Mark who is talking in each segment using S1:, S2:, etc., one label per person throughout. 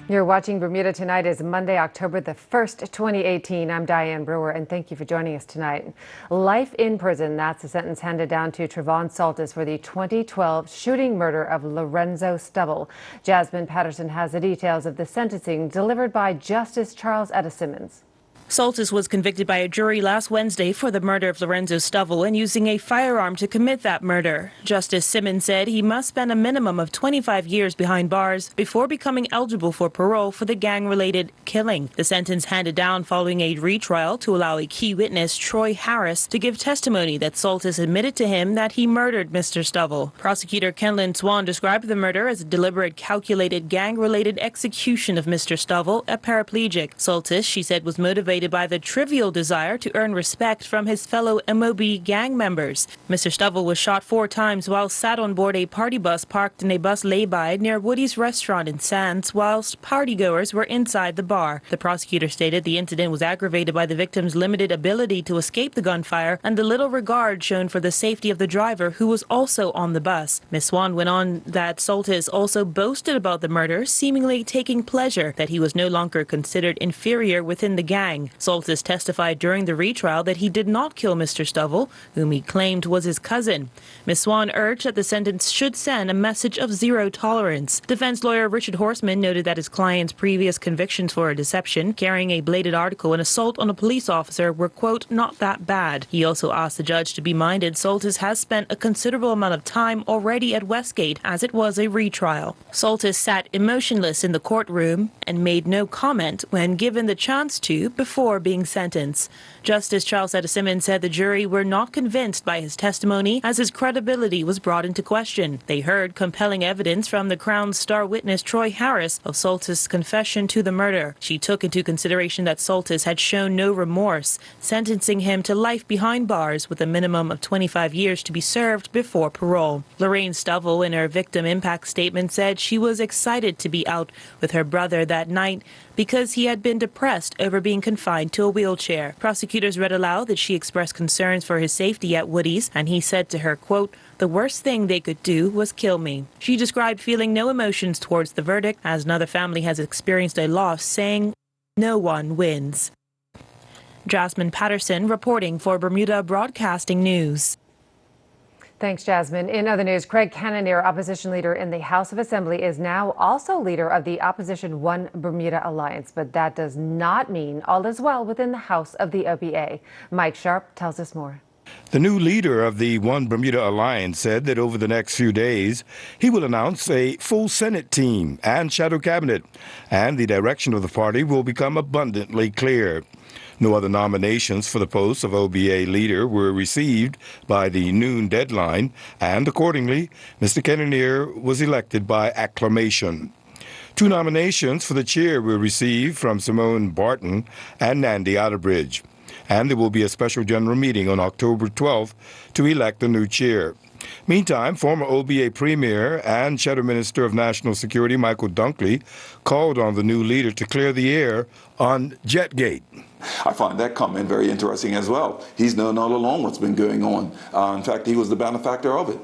S1: You're watching Bermuda Tonight. Is Monday, October the 1st, 2018. I'm Diane Brewer, and thank you for joining us tonight. Life in prison. That's the sentence handed down to Trevon Saltis for the 2012 shooting murder of Lorenzo Stubble. Jasmine Patterson has the details of the sentencing delivered by Justice Charles Simmons.
S2: Saltis was convicted by a jury last Wednesday for the murder of Lorenzo Stubble and using a firearm to commit that murder. Justice Simmons said he must spend a minimum of 25 years behind bars before becoming eligible for parole for the gang-related killing. The sentence handed down following a retrial to allow a key witness, Troy Harris, to give testimony that Saltis admitted to him that he murdered Mr. Stubble. Prosecutor Kenlyn Swan described the murder as a deliberate, calculated, gang-related execution of Mr. Stubble, a paraplegic. Saltis, she said, was motivated by the trivial desire to earn respect from his fellow MOB gang members. Mr. Stubble was shot 4 times while sat on board a party bus parked in a bus lay-by near Woody's restaurant in Sands, whilst partygoers were inside the bar. The prosecutor stated the incident was aggravated by the victim's limited ability to escape the gunfire and the little regard shown for the safety of the driver, who was also on the bus. Ms. Swan went on that Saltis also boasted about the murder, seemingly taking pleasure that he was no longer considered inferior within the gang. Saltis testified during the retrial that he did not kill Mr. Stubble, whom he claimed was his cousin. Ms. Swan urged that the sentence should send a message of zero tolerance. Defense lawyer Richard Horseman noted that his client's previous convictions for a deception, carrying a bladed article, and assault on a police officer were, quote, not that bad. He also asked the judge to be minded Saltis has spent a considerable amount of time already at Westgate, as it was a retrial. Saltis sat emotionless in the courtroom and made no comment when given the chance to before being sentenced. Justice Charles Simmons said the jury were not convinced by his testimony as his credibility was brought into question. They heard compelling evidence from the Crown's star witness Troy Harris of Saltis' confession to the murder. She took into consideration that Saltis had shown no remorse, sentencing him to life behind bars with a minimum of 25 years to be served before parole. Lorraine Stubble, in her victim impact statement, said she was excited to be out with her brother that night because he had been depressed over being confined to a wheelchair. Prosecutors read aloud that she expressed concerns for his safety at Woody's, and he said to her, quote, the worst thing they could do was kill me. She described feeling no emotions towards the verdict, as another family has experienced a loss, saying, no one wins. Jasmine Patterson reporting for Bermuda Broadcasting News.
S1: Thanks, Jasmine. In other news, Craig Cannonier, opposition leader in the House of Assembly, is now also leader of the opposition One Bermuda Alliance. But that does not mean all is well within the House of the OBA. Mike Sharp tells us more.
S3: The new leader of the One Bermuda Alliance said that over the next few days, he will announce a full Senate team and shadow cabinet, and the direction of the party will become abundantly clear. No other nominations for the post of OBA leader were received by the noon deadline, and accordingly, Mr. Cannonier was elected by acclamation. 2 nominations for the chair were received from Simone Barton and Nandy Outerbridge, and there will be a special general meeting on October 12th to elect a new chair. Meantime, former OBA Premier and Shadow Minister of National Security Michael Dunkley called on the new leader to clear the air on Jetgate.
S4: I find that comment very interesting as well. He's known all along what's been going on. In fact, he was the benefactor of it.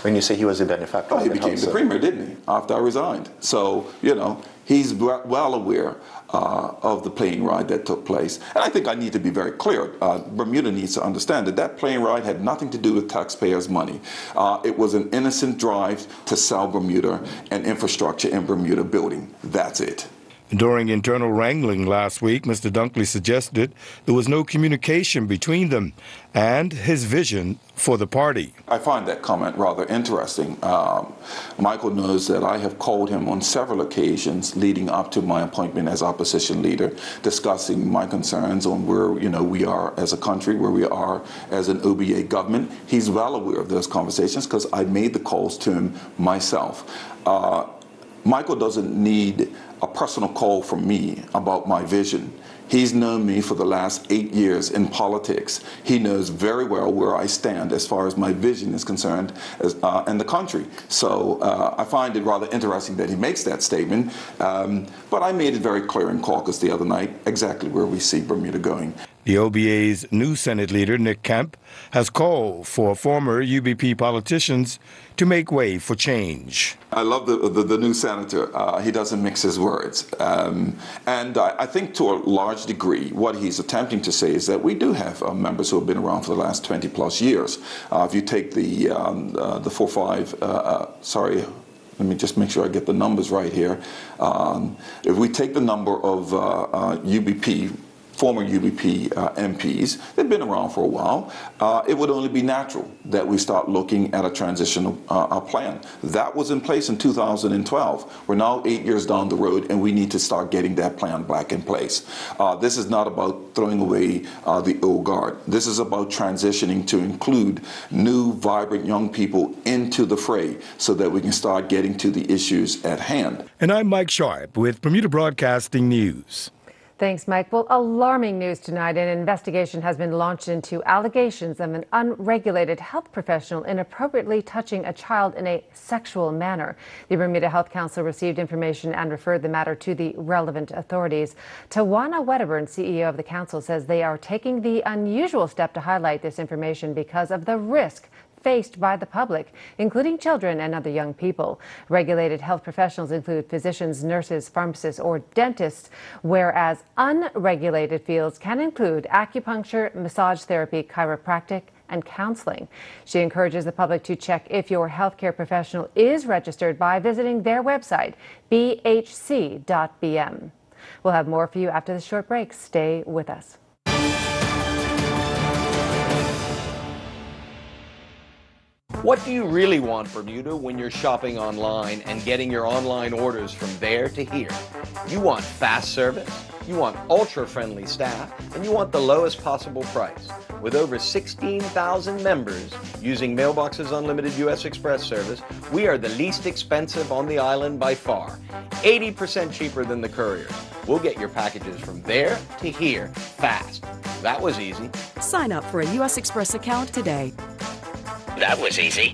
S5: When you say he was the benefactor,
S4: he became the premier, didn't he, after I resigned? So, you know, he's well aware of the plane ride that took place. And I think I need to be very clear. Bermuda needs to understand that that plane ride had nothing to do with taxpayers' money. It was an innocent drive to sell Bermuda and infrastructure in Bermuda building. That's it.
S3: During internal wrangling last week, Mr. Dunkley suggested there was no communication between them and his vision for the party.
S4: I find that comment rather interesting. Michael knows that I have called him on several occasions leading up to my appointment as opposition leader, discussing my concerns on where we are as a country, where we are as an OBA government. He's well aware of those conversations because I made the calls to him myself. Michael doesn't need a personal call from me about my vision. He's known me for the last 8 years in politics. He knows very well where I stand as far as my vision is concerned in the country. So I find it rather interesting that he makes that statement. But I made it very clear in caucus the other night exactly where we see Bermuda going.
S3: The OBA's new Senate leader, Nick Kemp, has called for former UBP politicians to make way for change.
S4: I love the new senator. He doesn't mix his words. words. And I think to a large degree, what he's attempting to say is that we do have members who have been around for the last 20 plus years. If you take the 4-5, sorry, let me just make sure I get the numbers right here. If we take the number of UBP, former UBP MPs, they've been around for a while, it would only be natural that we start looking at a transitional plan. That was in place in 2012. We're now 8 years down the road, and we need to start getting that plan back in place. This is not about throwing away the old guard. This is about transitioning to include new, vibrant young people into the fray so that we can start getting to the issues at hand.
S3: And I'm Mike Sharp with Bermuda Broadcasting News.
S1: Thanks, Mike. Well, alarming news tonight. An investigation has been launched into allegations of an unregulated health professional inappropriately touching a child in a sexual manner. The Bermuda Health Council received information and referred the matter to the relevant authorities. Tawana Wedderburn, CEO of the council, says they are taking the unusual step to highlight this information because of the risk faced by the public, including children and other young people. Regulated health professionals include physicians, nurses, pharmacists, or dentists, whereas unregulated fields can include acupuncture, massage therapy, chiropractic, and counseling. She encourages the public to check if your healthcare professional is registered by visiting their website, bhc.bm. We'll have more for you after this short break. Stay with us.
S6: What do you really want, Bermuda, when you're shopping online and getting your online orders from there to here? You want fast service, you want ultra-friendly staff, and you want the lowest possible price. With over 16,000 members using Mailboxes Unlimited U.S. Express service, we are the least expensive on the island by far. 80% cheaper than the couriers. We'll get your packages from there to here fast. That was easy.
S7: Sign up for a U.S. Express account today.
S8: That was easy.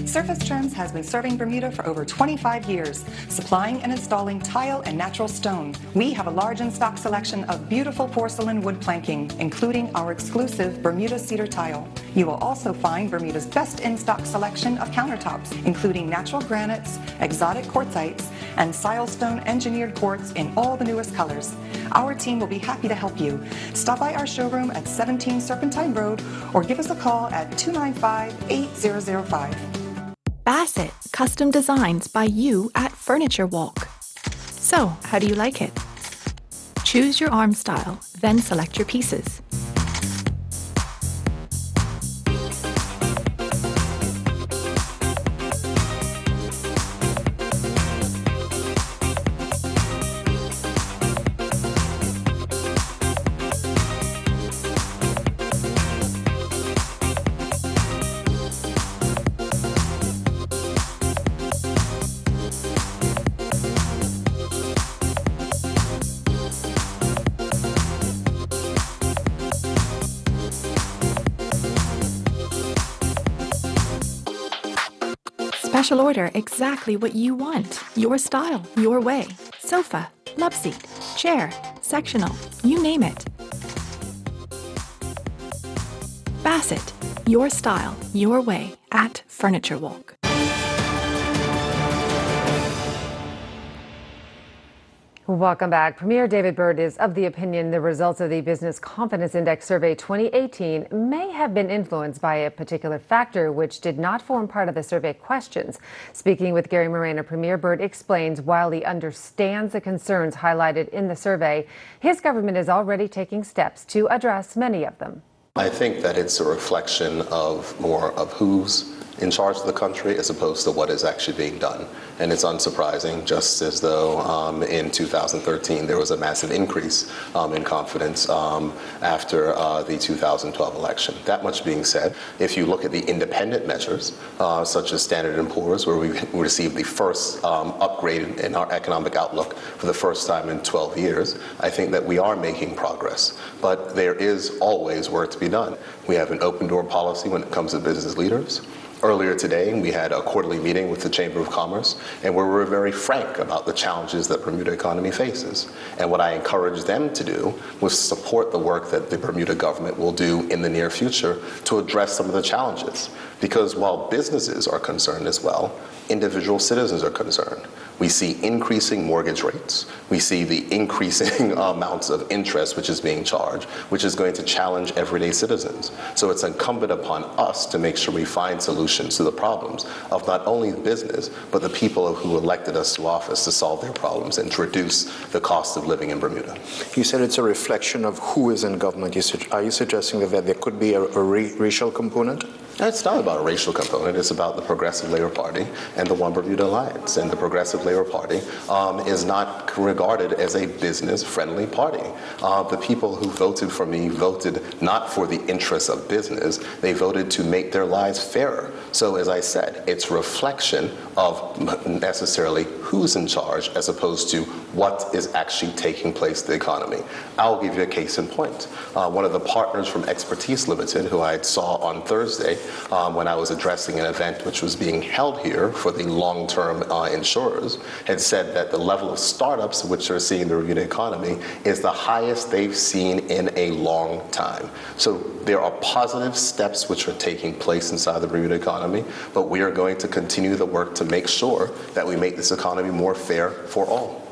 S9: Surface Trends has been serving Bermuda for over 25 years, supplying and installing tile and natural stone. We have a large in-stock selection of beautiful porcelain wood planking, including our exclusive Bermuda cedar tile. You will also find Bermuda's best in-stock selection of countertops, including natural granites, exotic quartzites, and silestone engineered quartz in all the newest colors. Our team will be happy to help you. Stop by our showroom at 17 Serpentine Road or give us a call at 295-8005.
S10: Bassett, custom designs by you at Furniture Walk. So, how do you like it? Choose your arm style, then select your pieces. Special order exactly what you want. Your style, your way. Sofa, love seat, chair, sectional, you name it. Bassett, your style, your way at Furniture Walk.
S1: Welcome back. Premier David Byrd is of the opinion the results of the Business Confidence Index Survey 2018 may have been influenced by a particular factor which did not form part of the survey questions. Speaking with Gary Moreno, Premier Byrd explains while he understands the concerns highlighted in the survey, his government is already taking steps to address many of them.
S5: I think that it's a reflection of more of who's in charge of the country as opposed to what is actually being done. And it's unsurprising, just as though in 2013 there was a massive increase in confidence after the 2012 election. That much being said, if you look at the independent measures, such as Standard & Poor's, where we received the first upgrade in our economic outlook for the first time in 12 years, I think that we are making progress. But there is always work to be done. We have an open door policy when it comes to business leaders. Earlier today, we had a quarterly meeting with the Chamber of Commerce, and where we were very frank about the challenges that Bermuda economy faces. And what I encouraged them to do was support the work that the Bermuda government will do in the near future to address some of the challenges. Because while businesses are concerned as well, individual citizens are concerned. We see increasing mortgage rates. We see the increasing amounts of interest which is being charged, which is going to challenge everyday citizens. So it's incumbent upon us to make sure we find solutions to the problems of not only business, but the people who elected us to office to solve their problems and to reduce the cost of living in Bermuda.
S11: You said it's a reflection of who is in government. Are you suggesting that there could be a racial component?
S5: It's not about a racial component. It's about the Progressive Labor Party and the One Bermuda Alliance. And the Progressive Labor Party is not regarded as a business-friendly party. The people who voted for me voted not for the interests of business. They voted to make their lives fairer. So as I said, it's reflection of necessarily who's in charge as opposed to what is actually taking place in the economy. I'll give you a case in point. One of the partners from Expertise Limited, who I saw on Thursday when I was addressing an event which was being held here for the long-term insurers, had said that the level of startups which are seeing the Bermuda economy is the highest they've seen in a long time. So there are positive steps which are taking place inside the Bermuda economy, but we are going to continue the work to make sure that we make this economy more fair for all.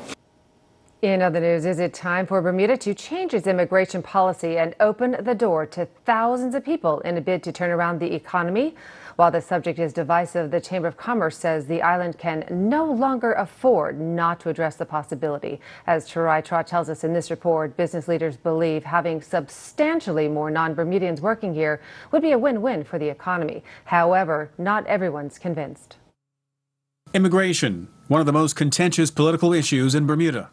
S1: In other news, is it time for Bermuda to change its immigration policy and open the door to thousands of people in a bid to turn around the economy? While the subject is divisive, the Chamber of Commerce says the island can no longer afford not to address the possibility. As Tarai Trott tells us in this report, business leaders believe having substantially more non-Bermudians working here would be a win-win for the economy. However, not everyone's convinced.
S12: Immigration, one of the most contentious political issues in Bermuda.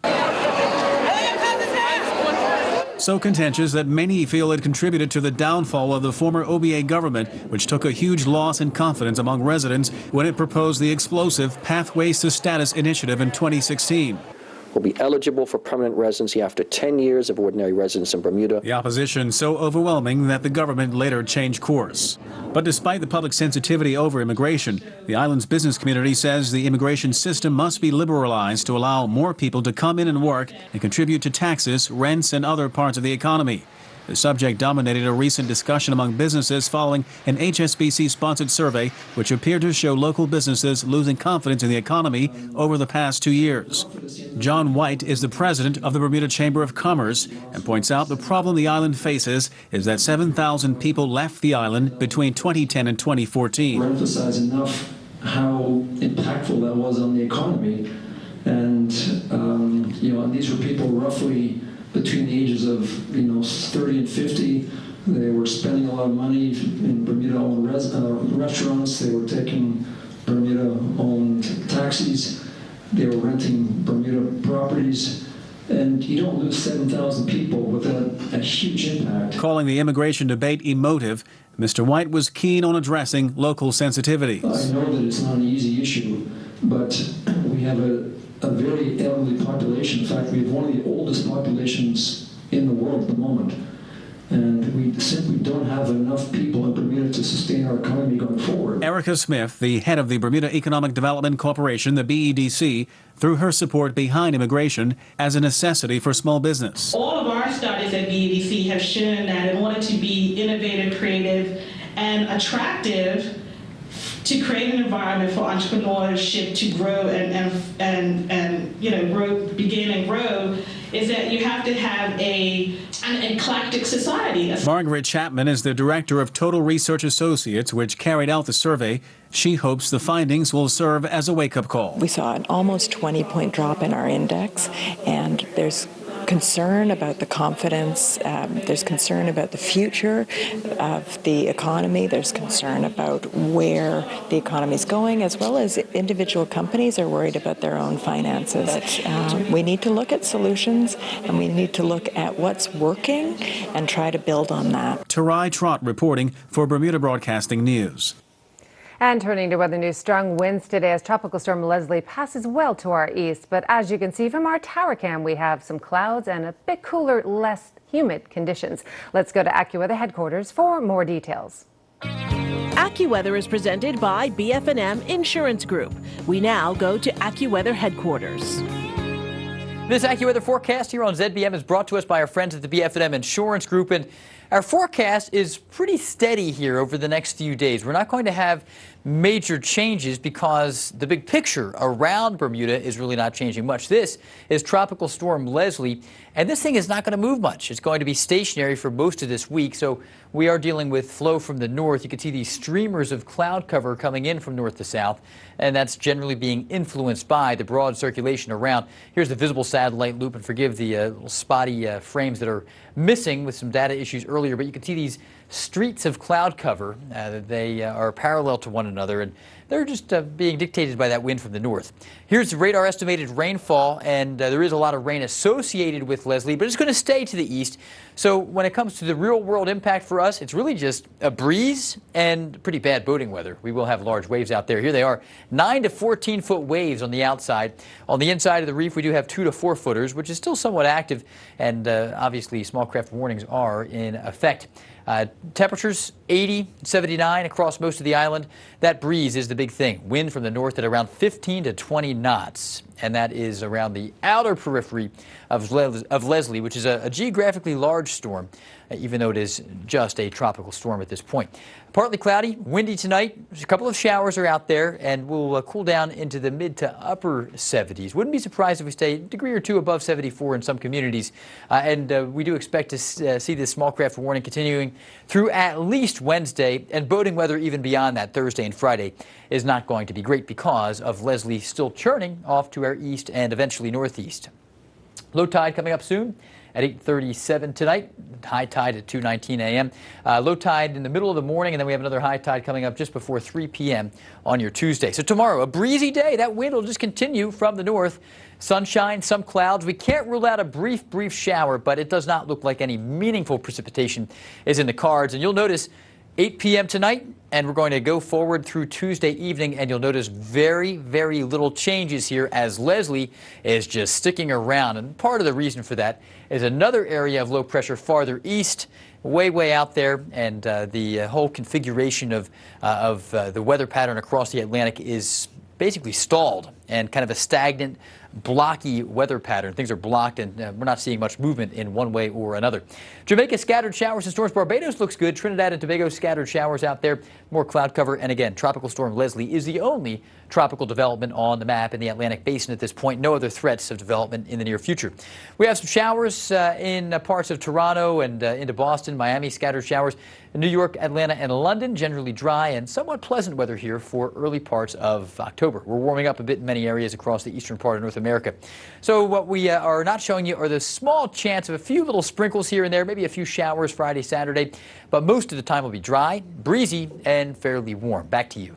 S12: So contentious that many feel it contributed to the downfall of the former OBA government, which took a huge loss in confidence among residents when it proposed the explosive Pathways to Status initiative in 2016.
S13: Will be eligible for permanent residency after 10 years of ordinary residence in Bermuda.
S12: The opposition so overwhelming that the government later changed course. But despite the public sensitivity over immigration, the island's business community says the immigration system must be liberalized to allow more people to come in and work and contribute to taxes, rents, and other parts of the economy. The subject dominated a recent discussion among businesses following an HSBC-sponsored survey which appeared to show local businesses losing confidence in the economy over the past 2 years. John White is the president of the Bermuda Chamber of Commerce and points out the problem the island faces is that 7,000 people left the island between 2010 and 2014.
S14: We're emphasizing enough how impactful that was on the economy. And, and these were people roughly between the ages of 30 and 50. They were spending a lot of money in Bermuda-owned restaurants. They were taking Bermuda-owned taxis. They were renting Bermuda properties. And you don't lose 7,000 people without a huge impact.
S12: Calling the immigration debate emotive, Mr. White was keen on addressing local sensitivities.
S14: I know that it's not an easy issue, but we have a very elderly population. In fact, we have one of the oldest populations in the world at the moment. And we simply don't have enough people in Bermuda to sustain our economy going forward.
S12: Erica Smith, the head of the Bermuda Economic Development Corporation, the BEDC, threw her support behind immigration as a necessity for small business.
S15: All of our studies at BEDC have shown that in order to be innovative, creative, and attractive, to create an environment for entrepreneurship to grow begin and grow, is that you have to have an eclectic society.
S12: Margaret Chapman is the director of Total Research Associates, which carried out the survey. She hopes the findings will serve as a wake-up call.
S16: We saw an almost 20-point drop in our index, and there's concern about the confidence, there's concern about the future of the economy, there's concern about where the economy is going, as well as individual companies are worried about their own finances. We need to look at solutions, and we need to look at what's working and try to build on that.
S12: Tarai Trott reporting for Bermuda Broadcasting News.
S1: And turning to weather news, strong winds today as Tropical Storm Leslie passes well to our east. But as you can see from our tower cam, we have some clouds and a bit cooler, less humid conditions. Let's go to AccuWeather headquarters for more details.
S17: AccuWeather is presented by BF&M Insurance Group. We now go to AccuWeather headquarters.
S18: This AccuWeather forecast here on ZBM is brought to us by our friends at the BF&M Insurance Group. And Our forecast is pretty steady here over the next few days. We're not going to have major changes because the big picture around Bermuda is really not changing much. This is Tropical Storm Leslie, and this thing is not going to move much. It's going to be stationary for most of this week, so we are dealing with flow from the north. You can see these streamers of cloud cover coming in from north to south, and that's generally being influenced by the broad circulation around. Here's the visible satellite loop, and forgive the little spotty frames that are missing with some data issues earlier, but you can see these streets of cloud cover. They are parallel to one another, and they're just being dictated by that wind from the north. Here's the radar estimated rainfall, and there is a lot of rain associated with Leslie, but it's going to stay to the east. So when it comes to the real world impact for us, it's really just a breeze and pretty bad boating weather. We will have large waves out there. Here they are, 9 to 14 foot waves on the outside. On the inside of the reef, we do have 2 to 4 footers, which is still somewhat active, and obviously small craft warnings are in effect. Temperatures 80, 79 across most of the island. That breeze is the big thing. Wind from the north at around 15 to 20 knots. And that is around the outer periphery of Leslie, which is a geographically large storm, even though it is just a tropical storm at this point. Partly cloudy, windy tonight. There's a couple of showers are out there, and we'll cool down into the mid to upper 70s. Wouldn't be surprised if we stay a degree or two above 74 in some communities. And we do expect to see this small craft warning continuing through at least Wednesday, and boating weather even beyond that. Thursday and Friday is not going to be great because of Leslie still churning off to our east and eventually northeast. Low tide coming up soon at 8:37 tonight. High tide at 2:19 a.m. Low tide in the middle of the morning, and then we have another high tide coming up just before 3 p.m. on your Tuesday. So tomorrow, a breezy day. That wind will just continue from the north. Sunshine, some clouds. We can't rule out a brief shower, but it does not look like any meaningful precipitation is in the cards. And you'll notice 8 p.m. tonight, and we're going to go forward through Tuesday evening, and you'll notice very little changes here as Leslie is just sticking around. And part of the reason for that is another area of low pressure farther east, way out there, and the whole configuration of the weather pattern across the Atlantic is basically stalled and kind of a stagnant, blocky weather pattern. Things are blocked, and we're not seeing much movement in one way or another. Jamaica, scattered showers and storms. Barbados looks good. Trinidad and Tobago, scattered showers out there. More cloud cover. And again, Tropical Storm Leslie is the only tropical development on the map in the Atlantic Basin at this point. No other threats of development in the near future. We have some showers in parts of Toronto and into Boston, Miami, scattered showers. New York, Atlanta, and London, generally dry and somewhat pleasant weather here for early parts of October. We're warming up a bit in many areas across the eastern part of North America. So what we are not showing you are the small chance of a few little sprinkles here and there, maybe a few showers Friday, Saturday, but most of the time will be dry, breezy, and fairly warm. Back to you.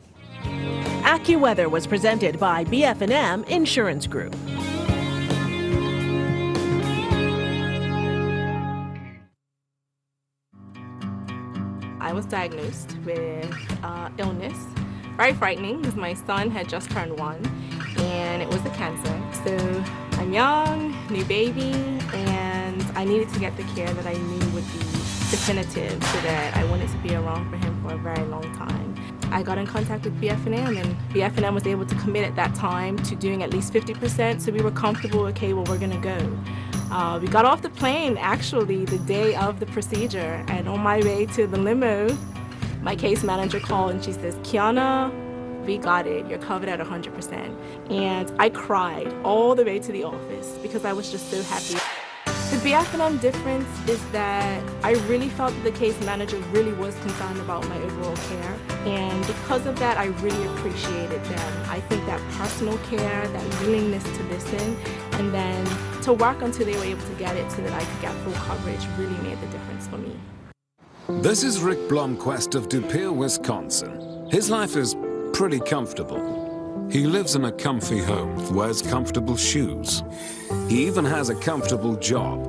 S17: AccuWeather was presented by BF&M Insurance Group.
S19: I was diagnosed with illness. Very frightening because my son had just turned 1 and it was a cancer. So I'm young, new baby, and I needed to get the care that I knew would be definitive so that I wouldn't to be around for him for a very long time. I got in contact with BF&M, and BF&M was able to commit at that time to doing at least 50%, so we were comfortable, okay, well, we're gonna go. We got off the plane, actually, the day of the procedure, and on my way to the limo, my case manager called and she says, Kiana, we got it, you're covered at 100%. And I cried all the way to the office because I was just so happy. The BF&M difference is that I really felt that the case manager really was concerned about my overall care. And because of that, I really appreciated them. I think that personal care, that willingness to listen, and then to work until they were able to get it so that I could get full coverage really made the difference for me.
S20: This is Rick Blomquist of De Pere, Wisconsin. His life is pretty comfortable. He lives in a comfy home, wears comfortable shoes. He even has a comfortable job.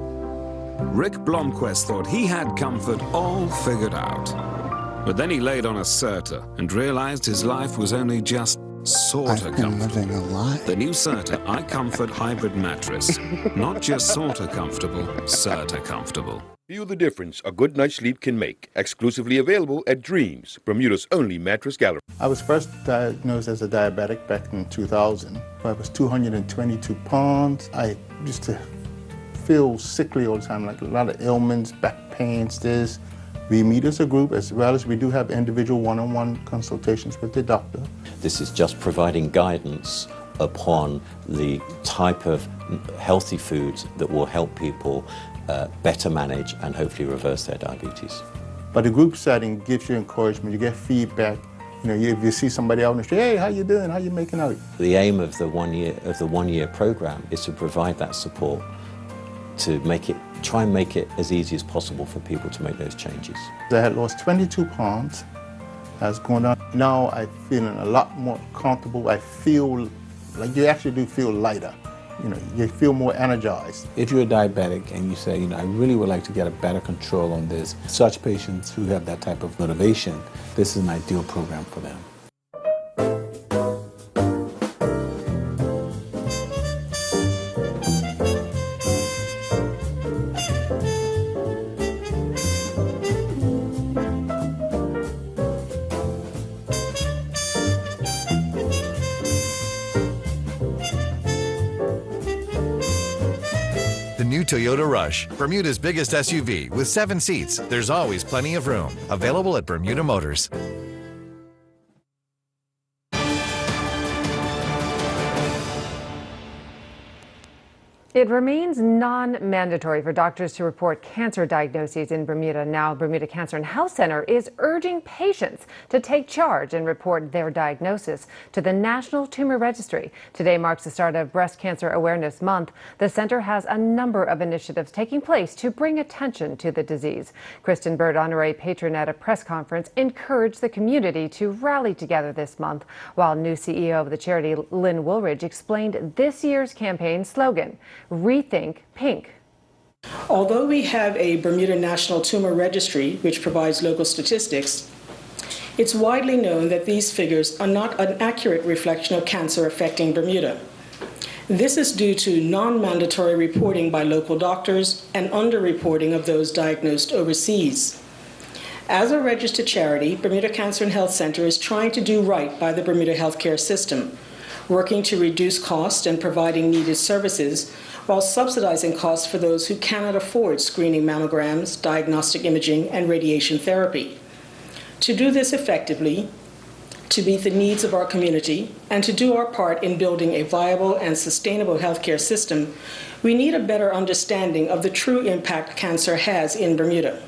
S20: Rick Blomquist thought he had comfort all figured out. But then he laid on a Certa and realized his life was only just sorta comfortable. The new Certa iComfort Hybrid Mattress. Not just sorta comfortable, Certa comfortable.
S21: Feel the difference a good night's sleep can make. Exclusively available at Dreams, Bermuda's only mattress gallery.
S22: I was first diagnosed as a diabetic back in 2000. I was 222 pounds. I used to feel sickly all the time, like a lot of ailments, back pains, this. We meet as a group, as well as we do have individual one-on-one consultations with the doctor.
S2: This is just providing guidance upon the type of healthy foods that will help people better manage and hopefully reverse their diabetes.
S22: But the group setting gives you encouragement, you get feedback. You know, if you see somebody out in the street, hey, how you doing? How you making out?
S2: The aim of the one-year program is to provide that support to try and make it as easy as possible for people to make those changes.
S22: I had lost 22 pounds. I was going on. Now I'm feeling a lot more comfortable. I feel like you actually do feel lighter. You know, you feel more energized.
S4: If you're a diabetic and you say, you know, I really would like to get a better control on this, such patients who have that type of motivation, this is an ideal program for them.
S23: New Toyota Rush, Bermuda's biggest SUV with 7 seats. There's always plenty of room. Available at Bermuda Motors.
S1: It remains non-mandatory for doctors to report cancer diagnoses in Bermuda. Now, Bermuda Cancer and Health Center is urging patients to take charge and report their diagnosis to the National Tumor Registry. Today marks the start of Breast Cancer Awareness Month. The center has a number of initiatives taking place to bring attention to the disease. Kristen Bird, honorary patron at a press conference, encouraged the community to rally together this month, while new CEO of the charity, Lynn Woolridge, explained this year's campaign slogan, Rethink Pink.
S24: Although we have a Bermuda National Tumor Registry, which provides local statistics, it's widely known that these figures are not an accurate reflection of cancer affecting Bermuda. This is due to non-mandatory reporting by local doctors and underreporting of those diagnosed overseas. As a registered charity, Bermuda Cancer and Health Center is trying to do right by the Bermuda healthcare system, working to reduce cost and providing needed services while subsidizing costs for those who cannot afford screening mammograms, diagnostic imaging, and radiation therapy. To do this effectively, to meet the needs of our community, and to do our part in building a viable and sustainable healthcare system, we need a better understanding of the true impact cancer has in Bermuda.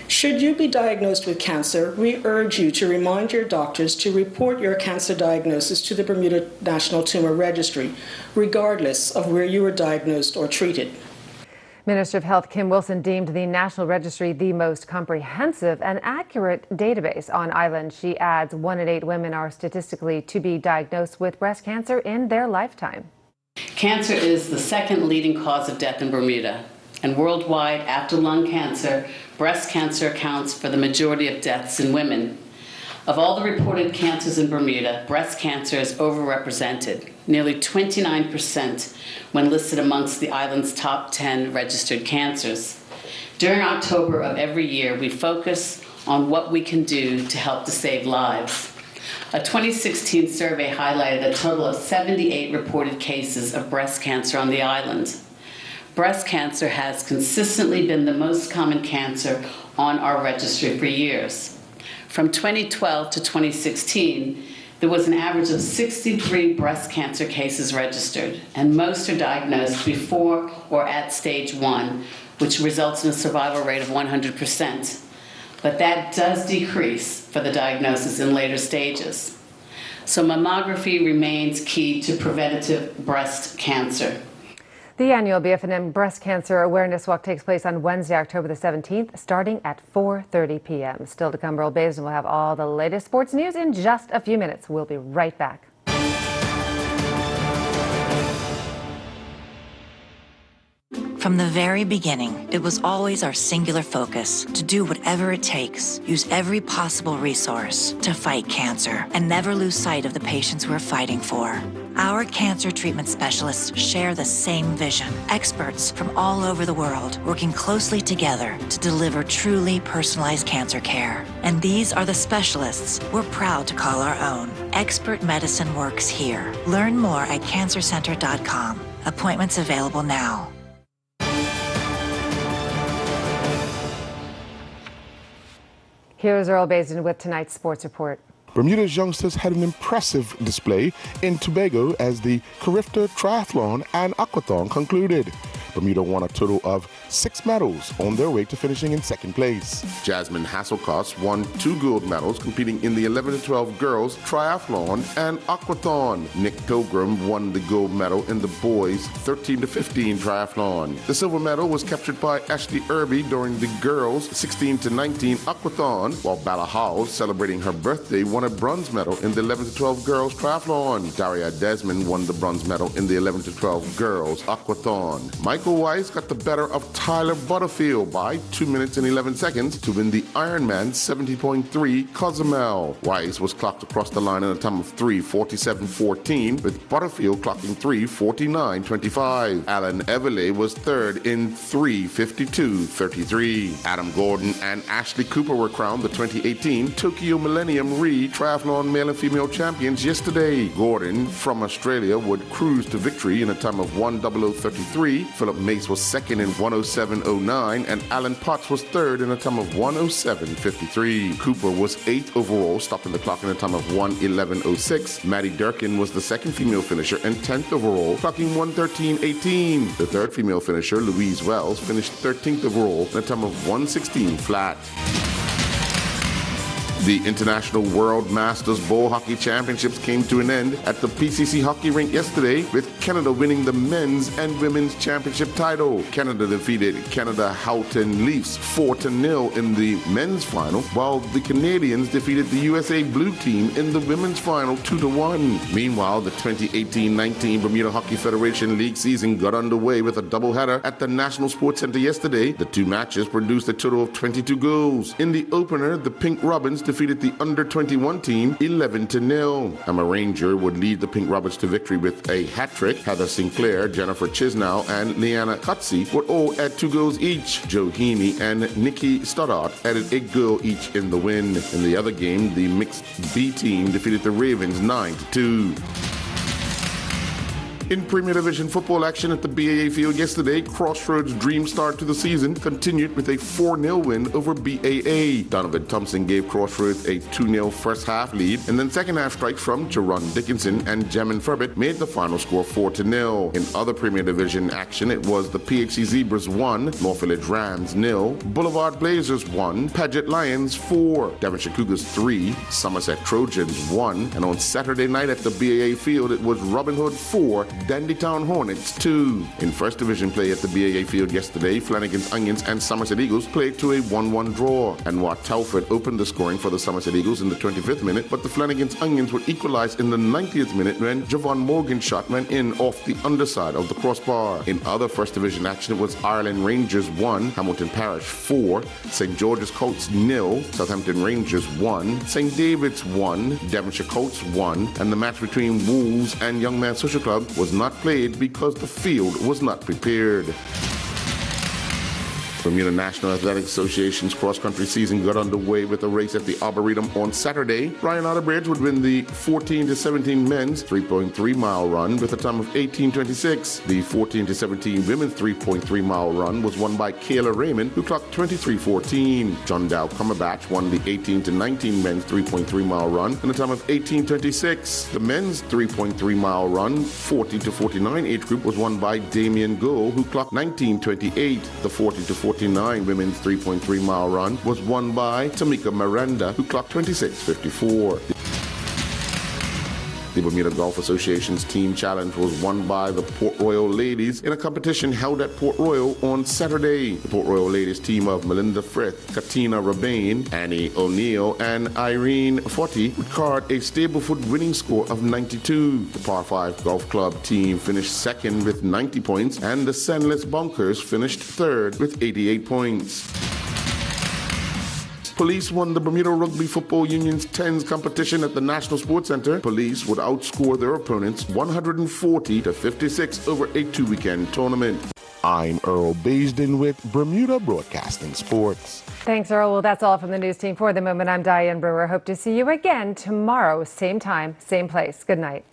S24: Should you be diagnosed with cancer, we urge you to remind your doctors to report your cancer diagnosis to the Bermuda National Tumor Registry, regardless of where you were diagnosed or treated.
S1: Minister of Health Kim Wilson deemed the National Registry the most comprehensive and accurate database on island. She adds 1 in 8 women are statistically to be diagnosed with breast cancer in their lifetime.
S25: Cancer is the second leading cause of death in Bermuda. And worldwide, after lung cancer, breast cancer accounts for the majority of deaths in women. Of all the reported cancers in Bermuda, breast cancer is overrepresented, nearly 29% when listed amongst the island's top 10 registered cancers. During October of every year, we focus on what we can do to help to save lives. A 2016 survey highlighted a total of 78 reported cases of breast cancer on the island. Breast cancer has consistently been the most common cancer on our registry for years. From 2012 to 2016, there was an average of 63 breast cancer cases registered, and most are diagnosed before or at stage 1, which results in a survival rate of 100%. But that does decrease for the diagnosis in later stages. So mammography remains key to preventative breast cancer.
S1: The annual BFNM Breast Cancer Awareness Walk takes place on Wednesday, October the 17th, starting at 4:30 p.m. Still to come, Earl Basin will have all the latest sports news in just a few minutes. We'll be right back.
S26: From the very beginning, it was always our singular focus to do whatever it takes, use every possible resource to fight cancer, and never lose sight of the patients we're fighting for. Our cancer treatment specialists share the same vision. Experts from all over the world working closely together to deliver truly personalized cancer care. And these are the specialists we're proud to call our own. Expert medicine works here. Learn more at cancercenter.com. Appointments available now.
S1: Here's Earl Bazin with tonight's sports report.
S3: Bermuda's youngsters had an impressive display in Tobago as the Carifta Triathlon and Aquathon concluded. Bermuda won a total of 6 medals on their way to finishing in second place.
S21: Jasmine Hasselkoss won 2 gold medals competing in the 11 to 12 girls triathlon and aquathon. Nick Pilgrim won the gold medal in the boys 13 to 15 triathlon. The silver medal was captured by Ashley Irby during the girls 16 to 19 aquathon, while Bella Howes, celebrating her birthday, won a bronze medal in the 11 to 12 girls triathlon. Daria Desmond won the bronze medal in the 11 to 12 girls aquathon. Michael Weiss got the better of Tyler Butterfield by 2 minutes and 11 seconds to win the Ironman 70.3 Cozumel. Weiss was clocked across the line in a time of 3:47.14, with Butterfield clocking 3:49.25. Alan Everley was third in 3:52.33. Adam Gordon and Ashley Cooper were crowned the 2018 Tokyo Millennium Re Triathlon male and female champions yesterday. Gordon from Australia would cruise to victory in a time of 1:00:33. Philip Mace was second in 1:07.09, and Alan Potts was third in a time of 1:07.53. Cooper was 8th overall, stopping the clock in a time of 1:11.06. Maddie Durkin was the second female finisher and 10th overall, clocking 1:13.18. The third female finisher, Louise Wells, finished 13th overall in a time of 1:16 flat. The International World Masters Bowl Hockey Championships came to an end at the PCC hockey rink yesterday, with Canada winning the men's and women's championship title. Canada defeated Canada Houghton Leafs 4-0 in the men's final, while the Canadians defeated the USA Blue Team in the women's final 2-1. Meanwhile, the 2018-19 Bermuda Hockey Federation League season got underway with a doubleheader at the National Sports Centre yesterday. The 2 matches produced a total of 22 goals. In the opener, the Pink Robins defeated the under-21 team 11-0. Emma Ranger would lead the Pink Robins to victory with a hat-trick. Heather Sinclair, Jennifer Chisnow, and Leanna Cutsey would all add 2 goals each. Joe Heaney and Nikki Stoddart added a goal each in the win. In the other game, the mixed B team defeated the Ravens 9-2. In Premier Division football action at the BAA field yesterday, Crossroads' dream start to the season continued with a 4-0 win over BAA. Donovan Thompson gave Crossroads a 2-0 first half lead, and then second half strikes from Jerron Dickinson and Jamin Furbett made the final score 4-0. In other Premier Division action, it was the PHC Zebras 1, North Village Rams 0, Boulevard Blazers 1, Paget Lions 4, Devonshire Cougars 3, Somerset Trojans 1, and on Saturday night at the BAA field, it was Robin Hood 4, Dandytown Hornets 2. In First Division play at the BAA field yesterday, Flanagan's Onions and Somerset Eagles played to a 1-1 draw. And Watt Telford opened the scoring for the Somerset Eagles in the 25th minute, but the Flanagan's Onions would equalize in the 90th minute when Javon Morgan's shot went in off the underside of the crossbar. In other First Division action, it was Ireland Rangers 1, Hamilton Parish 4, St. George's Colts 0, Southampton Rangers 1, St. David's 1, Devonshire Colts 1, and the match between Wolves and Young Man Social Club was not played because the field was not prepared. Bermuda National Athletic Association's cross-country season got underway with a race at the Arboretum on Saturday. Brian Otterbridge would win the 14-17 men's 3.3-mile run with a time of 18:26. The 14-17 women's 3.3-mile run was won by Kayla Raymond, who clocked 23:14. John Dow Cumberbatch won the 18-19 men's 3.3-mile run in a time of 18:26. The men's 3.3-mile run, 40-49 age group, was won by Damian Goh, who clocked 19:28. The 40-49 women's 3.3-mile run was won by Tamika Miranda, who clocked 26:54. The Bermuda Golf Association's Team Challenge was won by the Port Royal Ladies in a competition held at Port Royal on Saturday. The Port Royal Ladies team of Melinda Frith, Katina Rabane, Annie O'Neill, and Irene Forti would card a Stableford winning score of 92. The Par 5 Golf Club team finished second with 90 points, and the Sandless Bonkers finished third with 88 points. Police won the Bermuda Rugby Football Union's tens competition at the National Sports Centre. Police would outscore their opponents 140-56 over a 2-weekend tournament. I'm Earl Baisden with Bermuda Broadcasting Sports.
S1: Thanks, Earl. Well, that's all from the news team for the moment. I'm Diane Brewer. Hope to see you again tomorrow, same time, same place. Good night.